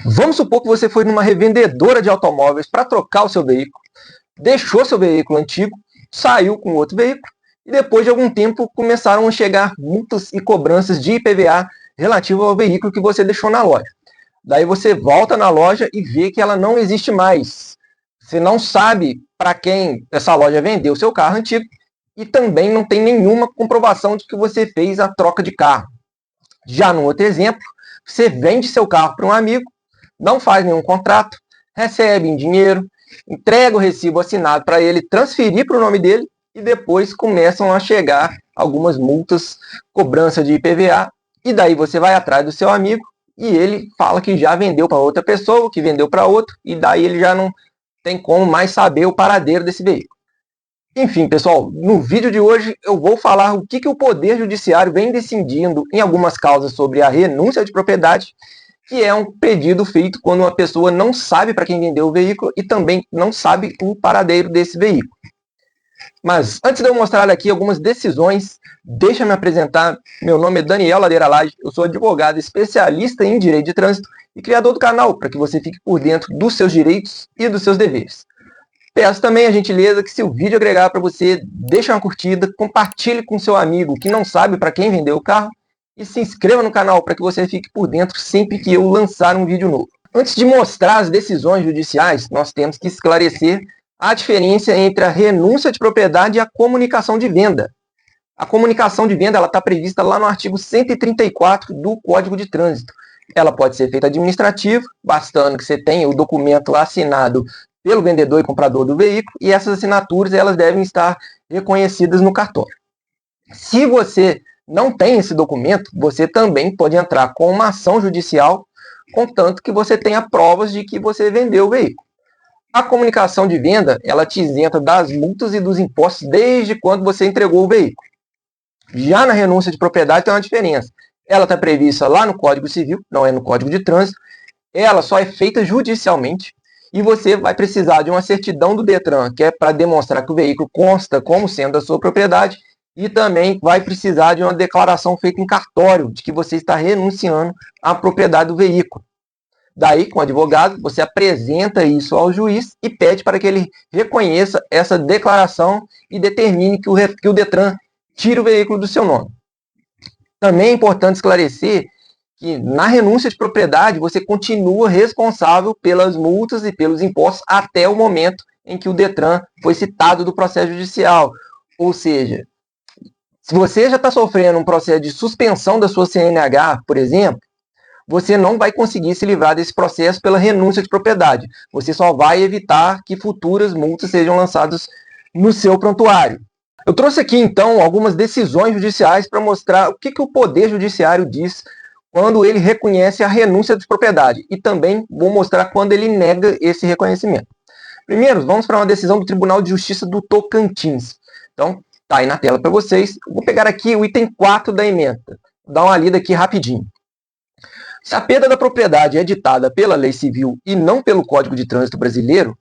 Vamos supor que você foi numa revendedora de automóveis para trocar o seu veículo, deixou seu veículo antigo, saiu com outro veículo e depois de algum tempo começaram a chegar multas e cobranças de IPVA relativo ao veículo que você deixou na loja. Daí você volta na loja e vê que ela não existe mais. Você não sabe para quem essa loja vendeu o seu carro antigo e também não tem nenhuma comprovação de que você fez a troca de carro. Já no outro exemplo, você vende seu carro para um amigo, não faz nenhum contrato, recebe em dinheiro, entrega o recibo assinado para ele transferir para o nome dele e depois começam a chegar algumas multas, cobrança de IPVA, e daí você vai atrás do seu amigo e ele fala que já vendeu para outra pessoa, que vendeu para outro, e daí ele já não tem como mais saber o paradeiro desse veículo. Enfim, pessoal, no vídeo de hoje eu vou falar o que o Poder Judiciário vem decidindo em algumas causas sobre a renúncia de propriedade, que é um pedido feito quando uma pessoa não sabe para quem vendeu o veículo e também não sabe o paradeiro desse veículo. Mas antes de eu mostrar aqui algumas decisões, deixa eu me apresentar. Meu nome é Daniel Ladeira Lage, eu sou advogado especialista em direito de trânsito e criador do canal para que você fique por dentro dos seus direitos e dos seus deveres. Peço também a gentileza que se o vídeo agregar para você, deixe uma curtida, compartilhe com seu amigo que não sabe para quem vendeu o carro e se inscreva no canal para que você fique por dentro sempre que eu lançar um vídeo novo. Antes de mostrar as decisões judiciais, nós temos que esclarecer a diferença entre a renúncia de propriedade e a comunicação de venda. A comunicação de venda está prevista lá no artigo 134 do Código de Trânsito. Ela pode ser feita administrativa, bastando que você tenha o documento assinado pelo vendedor e comprador do veículo, e essas assinaturas elas devem estar reconhecidas no cartório. Se você não tem esse documento, você também pode entrar com uma ação judicial, contanto que você tenha provas de que você vendeu o veículo. A comunicação de venda, ela te isenta das multas e dos impostos desde quando você entregou o veículo. Já na renúncia de propriedade tem uma diferença. Ela está prevista lá no Código Civil, não é no Código de Trânsito. Ela só é feita judicialmente e você vai precisar de uma certidão do Detran, que é para demonstrar que o veículo consta como sendo da sua propriedade, e também vai precisar de uma declaração feita em cartório de que você está renunciando à propriedade do veículo. Daí, com o advogado, você apresenta isso ao juiz e pede para que ele reconheça essa declaração e determine que o Detran tire o veículo do seu nome. Também é importante esclarecer que na renúncia de propriedade você continua responsável pelas multas e pelos impostos até o momento em que o Detran foi citado do processo judicial. Ou seja, se você já está sofrendo um processo de suspensão da sua CNH, por exemplo, você não vai conseguir se livrar desse processo pela renúncia de propriedade. Você só vai evitar que futuras multas sejam lançadas no seu prontuário. Eu trouxe aqui, então, algumas decisões judiciais para mostrar o que o Poder Judiciário diz quando ele reconhece a renúncia de propriedade. E também vou mostrar quando ele nega esse reconhecimento. Primeiro, vamos para uma decisão do Tribunal de Justiça do Tocantins. Então, está aí na tela para vocês. Eu vou pegar aqui o item 4 da emenda. Vou dar uma lida aqui rapidinho. Se a perda da propriedade é ditada pela lei civil e não pelo Código de Trânsito brasileiro,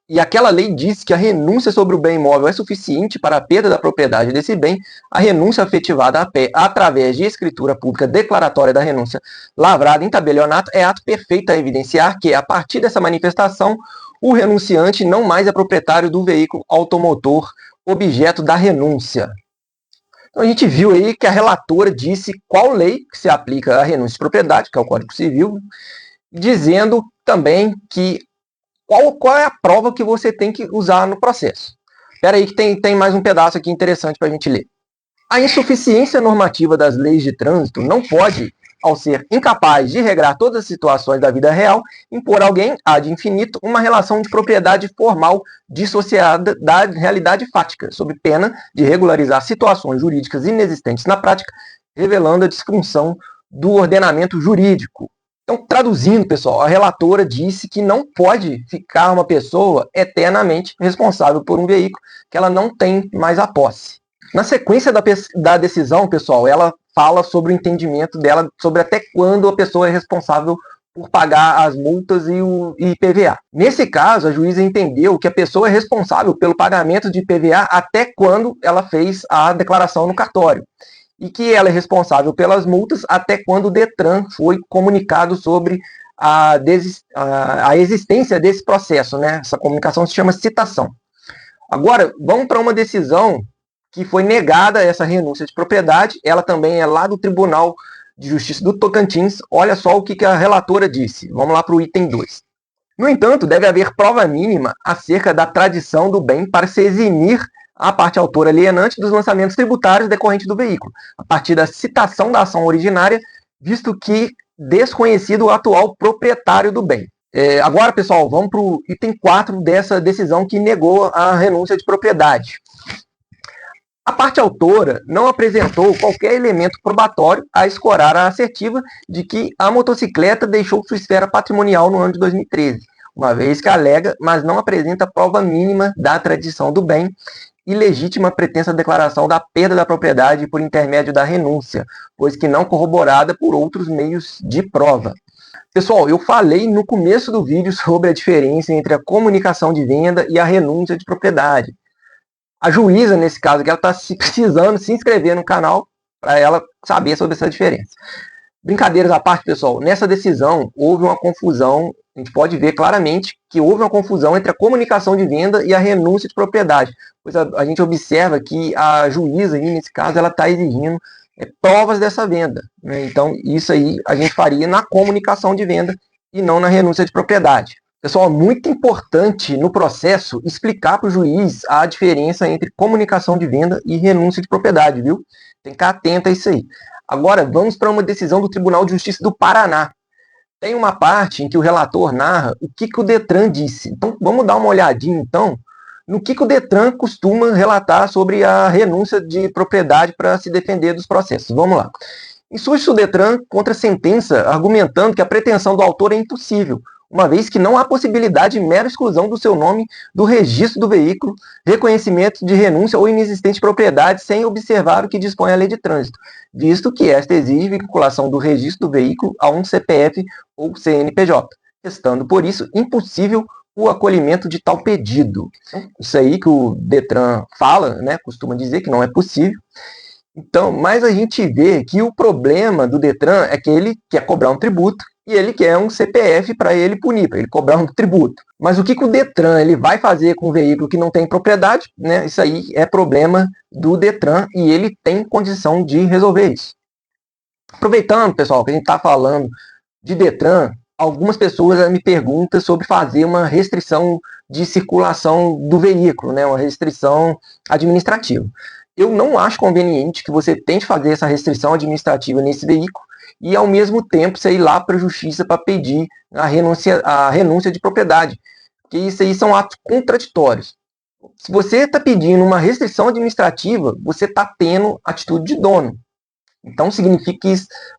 e aquela lei diz que a renúncia sobre o bem imóvel é suficiente para a perda da propriedade desse bem, a renúncia efetivada através de escritura pública declaratória da renúncia lavrada em tabelionato é ato perfeito a evidenciar que, a partir dessa manifestação, o renunciante não mais é proprietário do veículo automotor objeto da renúncia. Então a gente viu aí que a relatora disse qual lei que se aplica à renúncia de propriedade, que é o Código Civil, dizendo também que qual é a prova que você tem que usar no processo. Espera aí que tem mais um pedaço aqui interessante para a gente ler. A insuficiência normativa das leis de trânsito não pode, ao ser incapaz de regrar todas as situações da vida real, impor a alguém, ad infinito, uma relação de propriedade formal dissociada da realidade fática, sob pena de regularizar situações jurídicas inexistentes na prática, revelando a disfunção do ordenamento jurídico. Então, traduzindo, pessoal, a relatora disse que não pode ficar uma pessoa eternamente responsável por um veículo que ela não tem mais a posse. Na sequência da decisão, pessoal, ela fala sobre o entendimento dela, sobre até quando a pessoa é responsável por pagar as multas e o IPVA. Nesse caso, a juíza entendeu que a pessoa é responsável pelo pagamento de IPVA até quando ela fez a declaração no cartório. E que ela é responsável pelas multas até quando o Detran foi comunicado sobre a existência desse processo, né? Essa comunicação se chama citação. Agora, vamos para uma decisão que foi negada essa renúncia de propriedade. Ela também é lá do Tribunal de Justiça do Tocantins. Olha só o que a relatora disse. Vamos lá para o item 2. No entanto, deve haver prova mínima acerca da tradição do bem para se eximir a parte autora alienante dos lançamentos tributários decorrentes do veículo, a partir da citação da ação originária, visto que desconhecido o atual proprietário do bem. Agora, pessoal, vamos para o item 4 dessa decisão que negou a renúncia de propriedade. A parte autora não apresentou qualquer elemento probatório a escorar a assertiva de que a motocicleta deixou sua esfera patrimonial no ano de 2013, uma vez que alega, mas não apresenta prova mínima da tradição do bem e legítima pretensa declaração da perda da propriedade por intermédio da renúncia, pois que não corroborada por outros meios de prova. Pessoal, eu falei no começo do vídeo sobre a diferença entre a comunicação de venda e a renúncia de propriedade. A juíza, nesse caso, que ela está precisando se inscrever no canal para ela saber sobre essa diferença. Brincadeiras à parte, pessoal, nessa decisão houve uma confusão, a gente pode ver claramente que houve uma confusão entre a comunicação de venda e a renúncia de propriedade, pois a gente observa que a juíza, aí, nesse caso, ela está exigindo provas dessa venda, né? Então, isso aí a gente faria na comunicação de venda e não na renúncia de propriedade. Pessoal, muito importante no processo explicar para o juiz a diferença entre comunicação de venda e renúncia de propriedade, viu? Tem que ficar atento a isso aí. Agora, vamos para uma decisão do Tribunal de Justiça do Paraná. Tem uma parte em que o relator narra o que o Detran disse. Então, vamos dar uma olhadinha, então, no que o Detran costuma relatar sobre a renúncia de propriedade para se defender dos processos. Vamos lá. Insurge-se o Detran contra a sentença, argumentando que a pretensão do autor é impossível, uma vez que não há possibilidade de mera exclusão do seu nome do registro do veículo, reconhecimento de renúncia ou inexistente de propriedade sem observar o que dispõe a lei de trânsito, visto que esta exige vinculação do registro do veículo a um CPF ou CNPJ, restando, por isso, impossível o acolhimento de tal pedido. Isso aí que o Detran fala, né, costuma dizer que não é possível. Então, mas a gente vê que o problema do Detran é que ele quer cobrar um tributo e ele quer um CPF para ele punir, para ele cobrar um tributo. Mas o que o Detran ele vai fazer com um veículo que não tem propriedade, né? Isso aí é problema do Detran e ele tem condição de resolver isso. Aproveitando, pessoal, que a gente está falando de Detran, algumas pessoas me perguntam sobre fazer uma restrição de circulação do veículo, né? Uma restrição administrativa. Eu não acho conveniente que você tente fazer essa restrição administrativa nesse veículo e, ao mesmo tempo, você ir lá para a justiça para pedir a renúncia de propriedade, porque isso aí são atos contraditórios. Se você está pedindo uma restrição administrativa, você está tendo atitude de dono. Então, significa que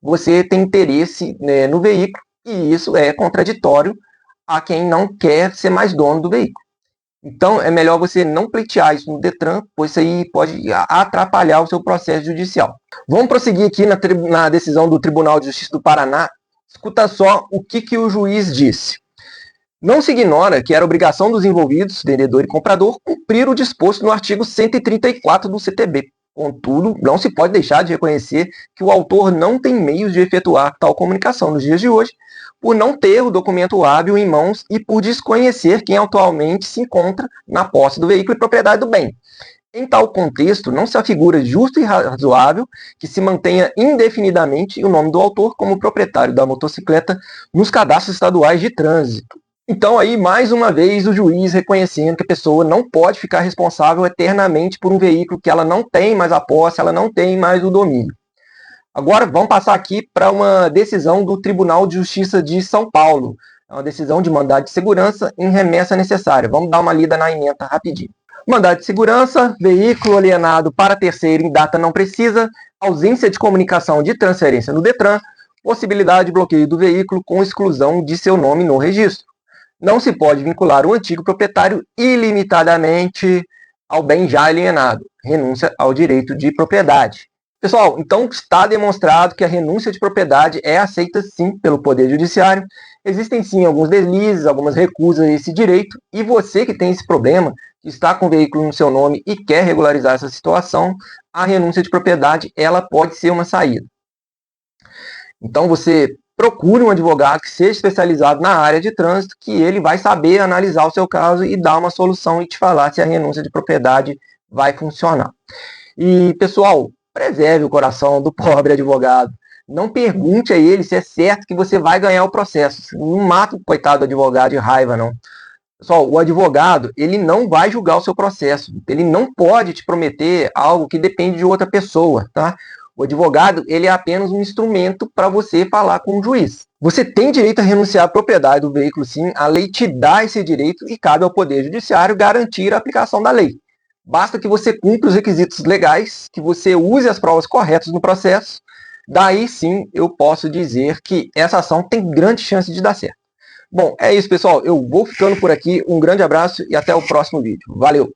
você tem interesse, né, no veículo e isso é contraditório a quem não quer ser mais dono do veículo. Então, é melhor você não pleitear isso no Detran, pois isso aí pode atrapalhar o seu processo judicial. Vamos prosseguir aqui na decisão do Tribunal de Justiça do Paraná. Escuta só o que o juiz disse. Não se ignora que era obrigação dos envolvidos, vendedor e comprador, cumprir o disposto no artigo 134 do CTB. Contudo, não se pode deixar de reconhecer que o autor não tem meios de efetuar tal comunicação nos dias de hoje, por não ter o documento hábil em mãos e por desconhecer quem atualmente se encontra na posse do veículo e propriedade do bem. Em tal contexto, não se afigura justo e razoável que se mantenha indefinidamente o nome do autor como proprietário da motocicleta nos cadastros estaduais de trânsito. Então, aí, mais uma vez, o juiz reconhecendo que a pessoa não pode ficar responsável eternamente por um veículo que ela não tem mais a posse, ela não tem mais o domínio. Agora, vamos passar aqui para uma decisão do Tribunal de Justiça de São Paulo. É uma decisão de mandado de segurança em remessa necessária. Vamos dar uma lida na ementa rapidinho. Mandado de segurança, veículo alienado para terceiro em data não precisa, ausência de comunicação de transferência no Detran, possibilidade de bloqueio do veículo com exclusão de seu nome no registro. Não se pode vincular o antigo proprietário ilimitadamente ao bem já alienado, renúncia ao direito de propriedade. Pessoal, então está demonstrado que a renúncia de propriedade é aceita sim pelo Poder Judiciário. Existem sim alguns deslizes, algumas recusas a esse direito, e você que tem esse problema, que está com o veículo no seu nome e quer regularizar essa situação, a renúncia de propriedade ela pode ser uma saída. Então você procure um advogado que seja especializado na área de trânsito, que ele vai saber analisar o seu caso e dar uma solução e te falar se a renúncia de propriedade vai funcionar. E, pessoal, preserve o coração do pobre advogado. Não pergunte a ele se é certo que você vai ganhar o processo. Não mata o coitado do advogado de raiva, não. Pessoal, o advogado, ele não vai julgar o seu processo. Ele não pode te prometer algo que depende de outra pessoa, tá? O advogado, ele é apenas um instrumento para você falar com o juiz. Você tem direito a renunciar à propriedade do veículo, sim. A lei te dá esse direito e cabe ao Poder Judiciário garantir a aplicação da lei. Basta que você cumpra os requisitos legais, que você use as provas corretas no processo. Daí sim eu posso dizer que essa ação tem grande chance de dar certo. Bom, é isso, pessoal. Eu vou ficando por aqui. Um grande abraço e até o próximo vídeo. Valeu!